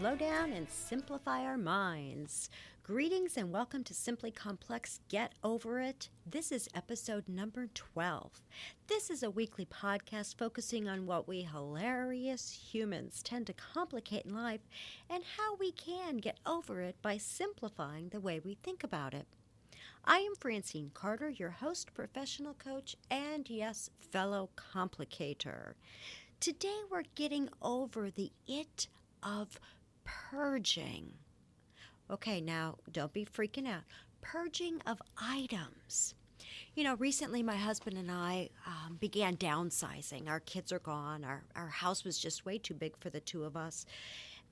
slow down and simplify our minds. Greetings and welcome to Simply Complex Get Over It. This is episode number 12. This is a weekly podcast focusing on what we hilarious humans tend to complicate in life and how we can get over it by simplifying the way we think about it. I am Francine Carter, your host, professional coach, and yes, fellow complicator. Today we're getting over the it of purging. Okay, now don't be freaking out. Purging of items. Recently my husband and I began downsizing. Our kids are gone. Our house was just way too big for the two of us.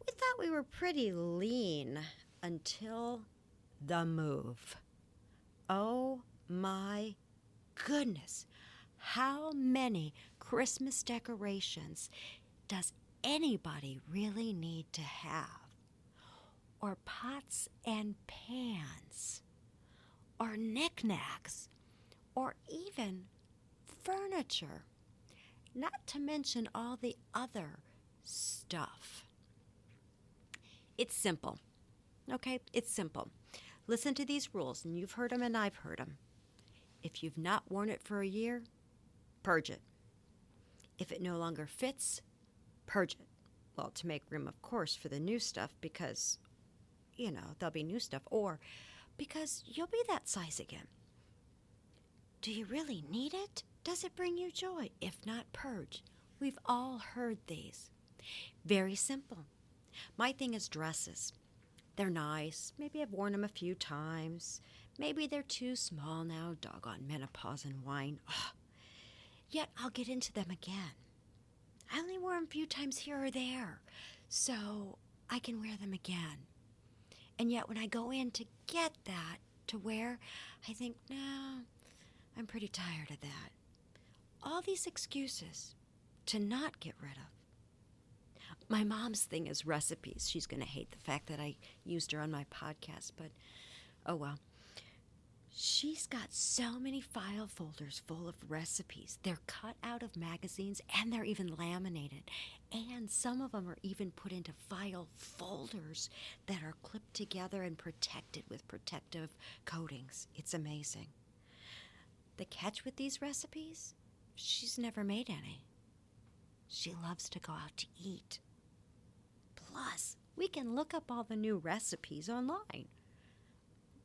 We thought we were pretty lean until the move. Oh my goodness. How many Christmas decorations does anybody really need to have? Or pots and pans? Or knickknacks? Or even furniture? Not to mention all the other stuff. It's simple. Okay? It's simple. Listen to these rules, and you've heard them and I've heard them. If you've not worn it for a year, purge it. If it no longer fits, purge it. Well, to make room, of course, for the new stuff because, there'll be new stuff, or because you'll be that size again. Do you really need it? Does it bring you joy? If not, purge. We've all heard these. Very simple. My thing is dresses. They're nice. Maybe I've worn them a few times. Maybe they're too small now. Doggone menopause and wine. Ugh. Yet I'll get into them again. I only wear them a few times here or there, so I can wear them again. And yet when I go in to get that to wear, I think, no, I'm pretty tired of that. All these excuses to not get rid of. My mom's thing is recipes. She's going to hate the fact that I used her on my podcast, but oh well. She's got so many file folders full of recipes. They're cut out of magazines and they're even laminated. And some of them are even put into file folders that are clipped together and protected with protective coatings. It's amazing. The catch with these recipes? She's never made any. She loves to go out to eat. Plus, we can look up all the new recipes online.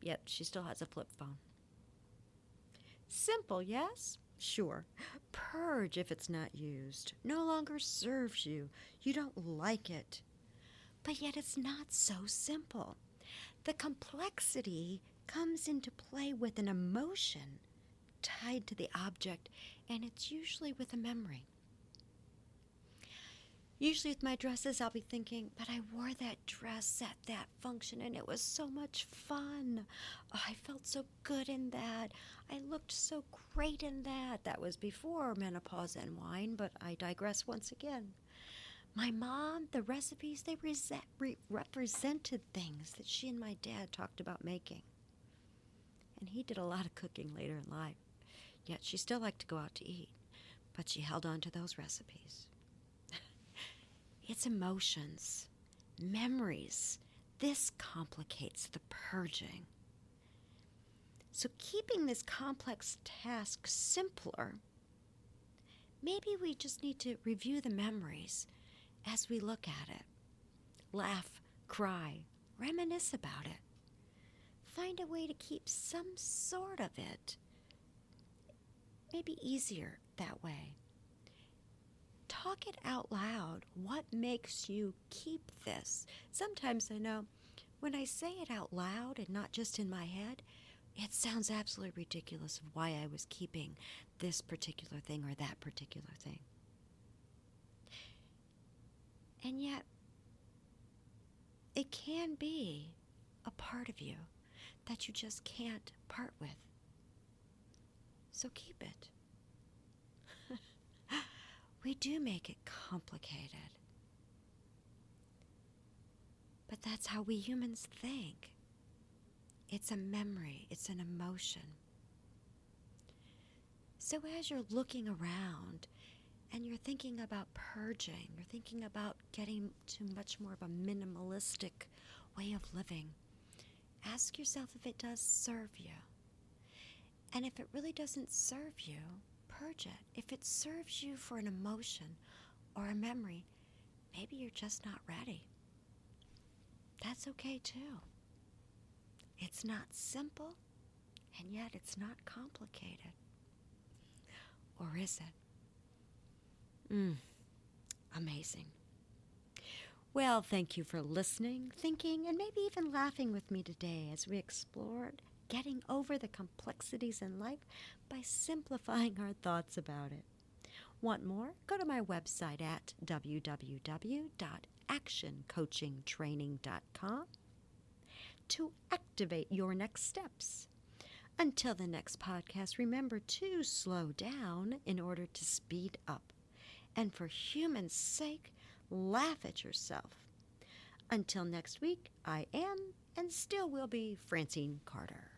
Yet she still has a flip phone. Simple, yes? Sure. Purge if it's not used. No longer serves you. You don't like it. But yet it's not so simple. The complexity comes into play with an emotion tied to the object, and it's usually with a memory. Usually with my dresses, I'll be thinking, but I wore that dress at that function and it was so much fun. Oh, I felt so good in that. I looked so great in that. That was before menopause and wine, but I digress once again. My mom, the recipes, they represented things that she and my dad talked about making. And he did a lot of cooking later in life. Yet she still liked to go out to eat, but she held on to those recipes. It's emotions, memories. This complicates the purging. So keeping this complex task simpler, maybe we just need to review the memories as we look at it. Laugh, cry, reminisce about it. Find a way to keep some sort of it. Maybe easier that way. Talk it out loud. What makes you keep this? Sometimes I know when I say it out loud and not just in my head, it sounds absolutely ridiculous of why I was keeping this particular thing or that particular thing. And yet, it can be a part of you that you just can't part with. So keep it. We do make it complicated. But that's how we humans think. It's a memory. It's an emotion. So as you're looking around and you're thinking about purging, you're thinking about getting to much more of a minimalistic way of living, ask yourself if it does serve you. And if it really doesn't serve you, purge it. If it serves you for an emotion or a memory, maybe you're just not ready. That's okay too. It's not simple, and yet it's not complicated. Or is it? Amazing. Well, thank you for listening, thinking, and maybe even laughing with me today as we explored getting over the complexities in life by simplifying our thoughts about it. Want more? Go to my website at www.actioncoachingtraining.com to activate your next steps. Until the next podcast, remember to slow down in order to speed up. And for human's sake, laugh at yourself. Until next week, I am and still will be Francine Carter.